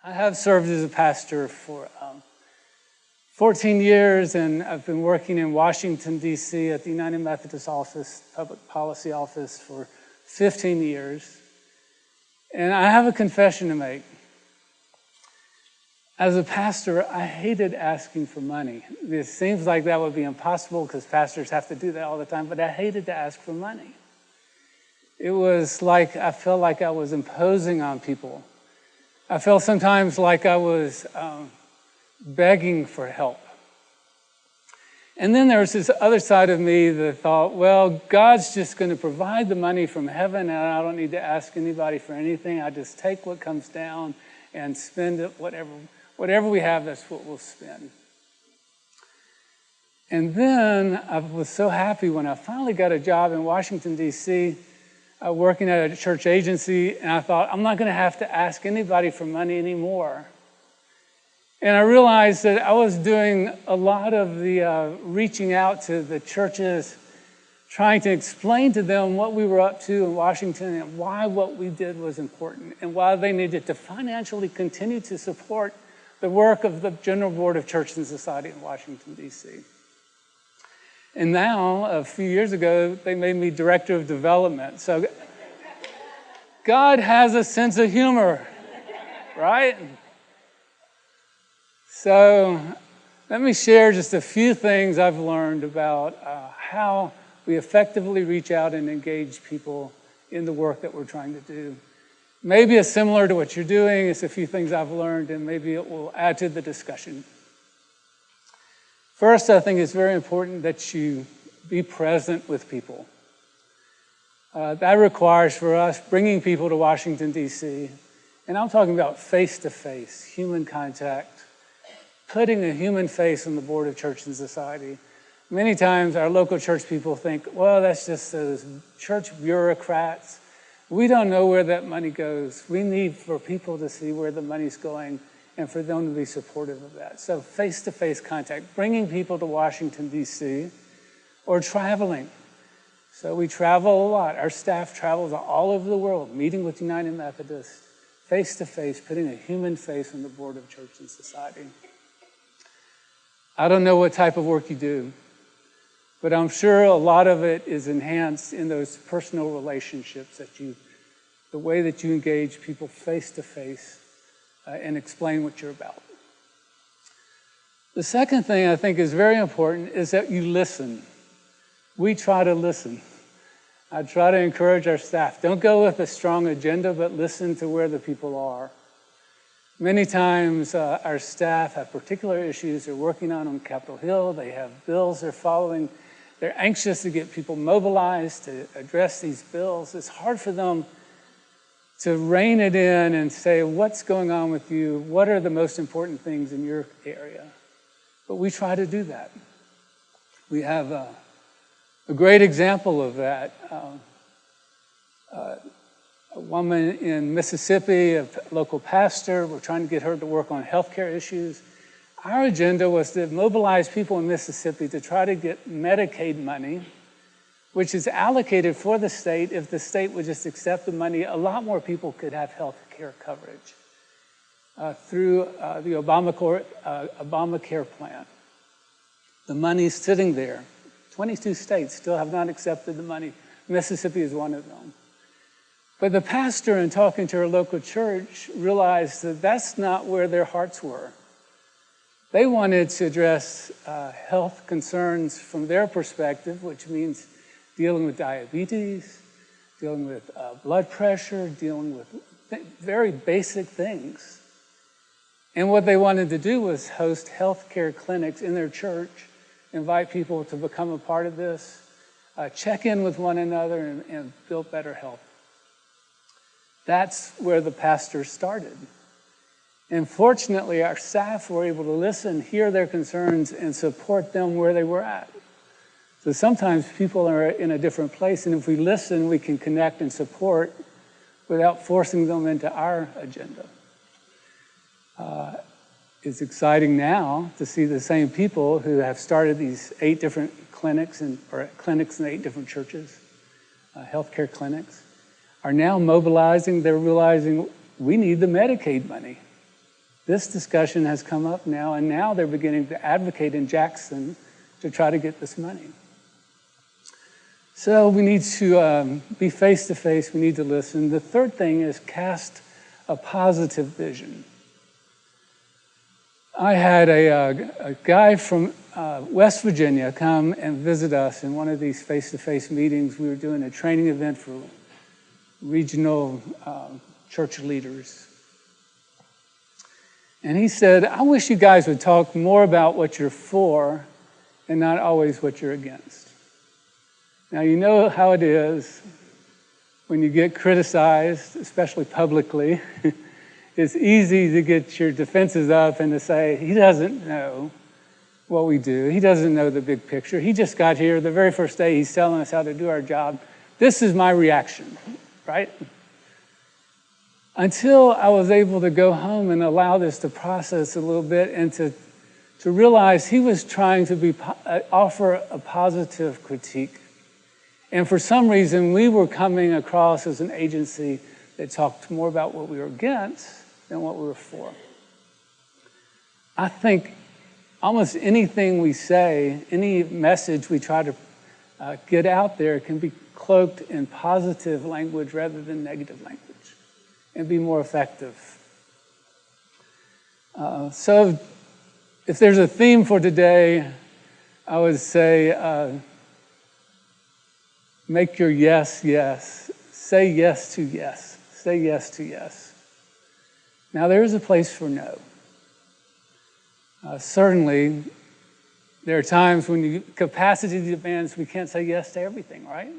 I have served as a pastor for 14 years, and I've been working in Washington, D.C. at the United Methodist Office, Public Policy Office for 15 years. And I have a confession to make. As a pastor, I hated asking for money. It seems like that would be impossible because pastors have to do that all the time, but I hated to ask for money. It was like I felt like I was imposing on people. I felt sometimes like I was begging for help. And then there was this other side of me that thought, well, God's just going to provide the money from heaven, and I don't need to ask anybody for anything. I just take what comes down and spend it, whatever we have, that's what we'll spend. And then I was so happy when I finally got a job in Washington, D.C., working at a church agency, and I thought, I'm not going to have to ask anybody for money anymore. And I realized that I was doing a lot of the reaching out to the churches, trying to explain to them what we were up to in Washington and why what we did was important and why they needed to financially continue to support the work of the General Board of Church and Society in Washington, D.C. And now, a few years ago, they made me Director of Development. So God has a sense of humor, right? So let me share just a few things I've learned about how we effectively reach out and engage people in the work that we're trying to do. Maybe it's similar to what you're doing. It's a few things I've learned, and maybe it will add to the discussion. First, I think it's very important that you be present with people. That requires for us bringing people to Washington, D.C., and I'm talking about face-to-face, human contact, putting a human face on the Board of Church and Society. Many times our local church people think, well, that's just those church bureaucrats. We don't know where that money goes. We need for people to see where the money's going and for them to be supportive of that. So face-to-face contact, bringing people to Washington, D.C., or traveling. So we travel a lot. Our staff travels all over the world, meeting with United Methodist, face-to-face, putting a human face on the Board of Church and Society. I don't know what type of work you do, but I'm sure a lot of it is enhanced in those personal relationships the way that you engage people face-to-face and explain what you're about. The second thing I think is very important is that you listen. We try to listen. I try to encourage our staff. Don't go with a strong agenda, but listen to where the people are. Many times our staff have particular issues they're working on Capitol Hill. They have bills they're following. They're anxious to get people mobilized to address these bills. It's hard for them to rein it in and say, what's going on with you? What are the most important things in your area? But we try to do that. We have a great example of that. A woman in Mississippi, a local pastor, we're trying to get her to work on healthcare issues. Our agenda was to mobilize people in Mississippi to try to get Medicaid money, which is allocated for the state. If the state would just accept the money, a lot more people could have health care coverage through the Obamacare plan. The money's sitting there. 22 states still have not accepted the money. Mississippi is one of them. But the pastor, in talking to her local church, realized that that's not where their hearts were. They wanted to address health concerns from their perspective, which means dealing with diabetes, dealing with blood pressure, dealing with very basic things. And what they wanted to do was host healthcare clinics in their church, invite people to become a part of this, check in with one another, and build better health. That's where the pastor started. And fortunately, our staff were able to listen, hear their concerns, and support them where they were at. So sometimes people are in a different place, and if we listen, we can connect and support without forcing them into our agenda. It's exciting now to see the same people who have started these 8 different clinics, or clinics in 8 different churches, healthcare clinics, are now mobilizing. They're realizing we need the Medicaid money. This discussion has come up now, and now they're beginning to advocate in Jackson to try to get this money. So we need to be face-to-face, we need to listen. The third thing is cast a positive vision. I had a guy from West Virginia come and visit us in one of these face-to-face meetings. We were doing a training event for regional church leaders. And he said, I wish you guys would talk more about what you're for and not always what you're against. Now, you know how it is when you get criticized, especially publicly. It's easy to get your defenses up and to say, he doesn't know what we do. He doesn't know the big picture. He just got here the very first day. He's telling us how to do our job. This is my reaction, right? Until I was able to go home and allow this to process a little bit and to realize he was trying to offer a positive critique. And for some reason, we were coming across as an agency that talked more about what we were against than what we were for. I think almost anything we say, any message we try to get out there can be cloaked in positive language rather than negative language and be more effective. So if there's a theme for today, I would say make your yes, yes. Say yes to yes. Say yes to yes. Now, there is a place for no. Certainly, there are times when capacity demands we can't say yes to everything, right?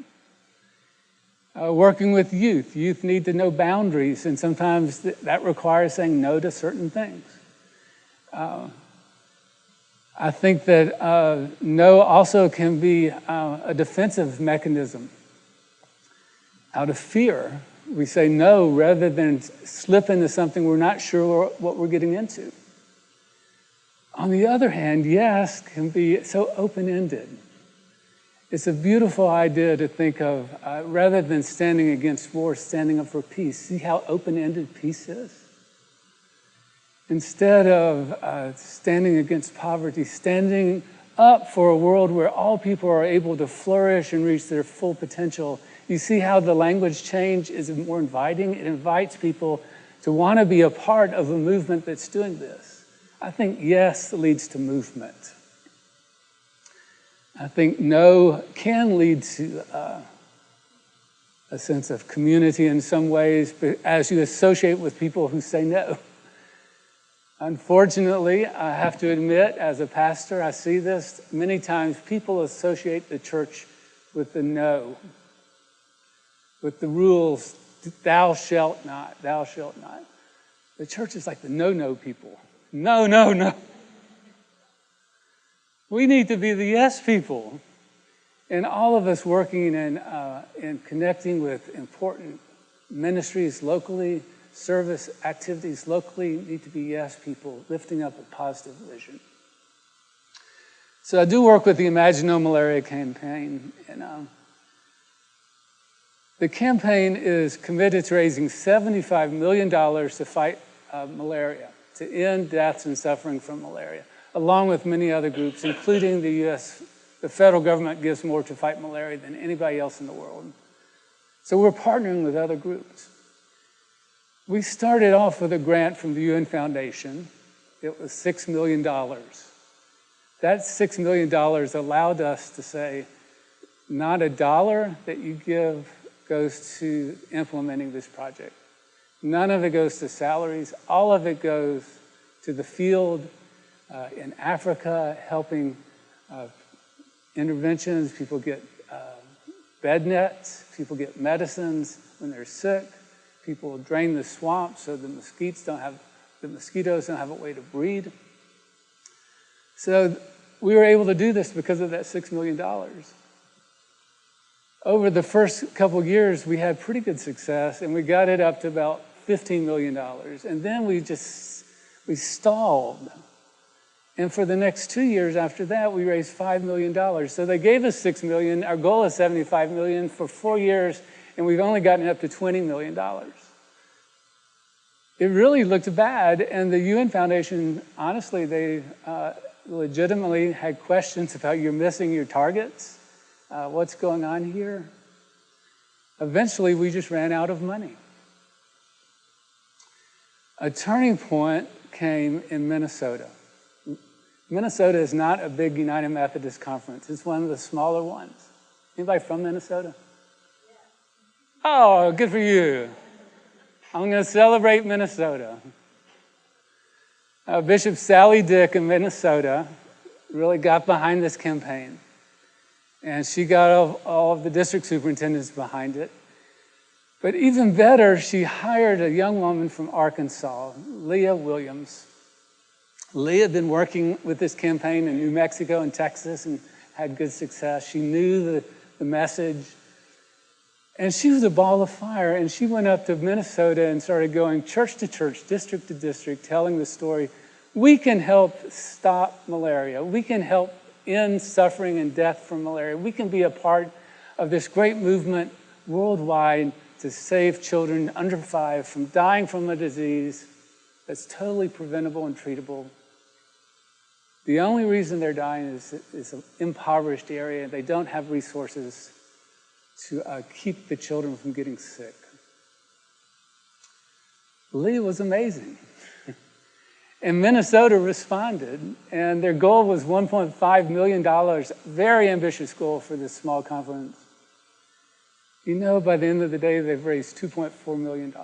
Working with youth need to know boundaries, and sometimes that requires saying no to certain things. I think that no also can be a defensive mechanism. Out of fear, we say no rather than slip into something we're not sure what we're getting into. On the other hand, yes can be so open-ended. It's a beautiful idea to think of, rather than standing against war, standing up for peace. See how open-ended peace is? Instead of standing against poverty, standing up for a world where all people are able to flourish and reach their full potential. You see how the language change is more inviting? It invites people to want to be a part of a movement that's doing this. I think yes leads to movement. I think no can lead to a sense of community in some ways, but as you associate with people who say no. Unfortunately, I have to admit, as a pastor, I see this many times. People associate the church with the no, with the rules, thou shalt not, thou shalt not. The church is like the no-no people. No, no, no. We need to be the yes people. And all of us working in connecting with important ministries locally, service activities locally need to be yes people, lifting up a positive vision. So I do work with the Imagine No Malaria Campaign. And the campaign is committed to raising $75 million to fight malaria, to end deaths and suffering from malaria, along with many other groups, including the U.S. The federal government gives more to fight malaria than anybody else in the world. So we're partnering with other groups. We started off with a grant from the UN Foundation. It was $6 million. That $6 million allowed us to say, not a dollar that you give goes to implementing this project. None of it goes to salaries. All of it goes to the field in Africa, helping interventions. People get bed nets. People get medicines when they're sick. People drain the swamp so the mosquitoes don't have a way to breed. So we were able to do this because of that $6 million. Over the first couple of years, we had pretty good success, and we got it up to about $15 million. And then we stalled. And for the next 2 years after that, we raised $5 million. So they gave us $6 million. Our goal is $75 million for 4 years, and we've only gotten up to $20 million. it really looked bad. And the UN Foundation, honestly, they legitimately had questions about you're missing your targets. What's going on here? Eventually, we just ran out of money. A turning point came in Minnesota. Minnesota is not a big United Methodist conference. It's one of the smaller ones. Anybody from Minnesota? Oh, good for you. I'm going to celebrate Minnesota. Bishop Sally Dick in Minnesota really got behind this campaign. And she got all of the district superintendents behind it. But even better, she hired a young woman from Arkansas, Leah Williams. Leah had been working with this campaign in New Mexico and Texas and had good success. She knew the message. And she was a ball of fire. And she went up to Minnesota and started going church to church, district to district, telling the story. We can help stop malaria. We can help end suffering and death from malaria. We can be a part of this great movement worldwide to save children under 5 from dying from a disease that's totally preventable and treatable. The only reason they're dying is an impoverished area. They don't have resources to keep the children from getting sick. Leah was amazing. And Minnesota responded, and their goal was $1.5 million, very ambitious goal for this small conference. You know, by the end of the day, they've raised $2.4 million.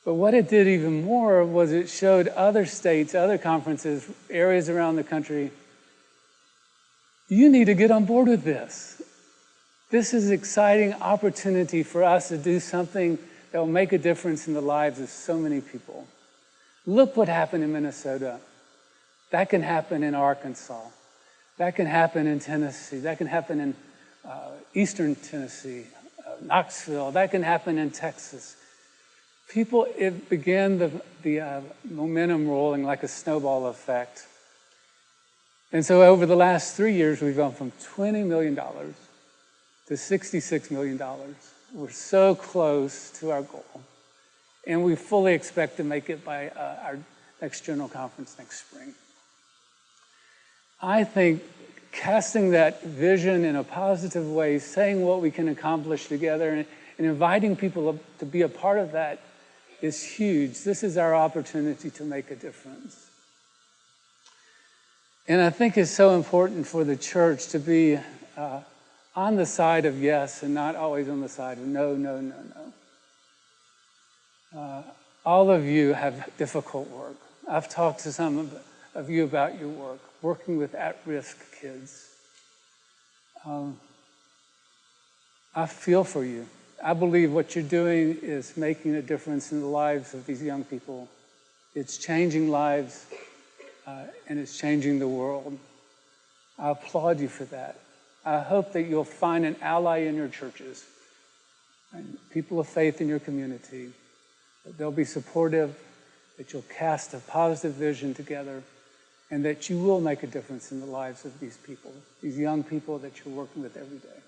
But what it did even more was it showed other states, other conferences, areas around the country, you need to get on board with this. This is an exciting opportunity for us to do something that will make a difference in the lives of so many people. Look what happened in Minnesota. That can happen in Arkansas. That can happen in Tennessee. That can happen in Eastern Tennessee, Knoxville. That can happen in Texas. It began the momentum rolling like a snowball effect. And so over the last 3 years, we've gone from $20 million to $66 million. We're so close to our goal. And we fully expect to make it by our next General Conference next spring. I think casting that vision in a positive way, saying what we can accomplish together, and inviting people to be a part of that is huge. This is our opportunity to make a difference. And I think it's so important for the church to be on the side of yes and not always on the side of no, no, no, no. All of you have difficult work. I've talked to some of you about your work, working with at-risk kids. I feel for you. I believe what you're doing is making a difference in the lives of these young people. It's changing lives, and it's changing the world. I applaud you for that. I hope that you'll find an ally in your churches and people of faith in your community, that they'll be supportive, that you'll cast a positive vision together, and that you will make a difference in the lives of these people, these young people that you're working with every day.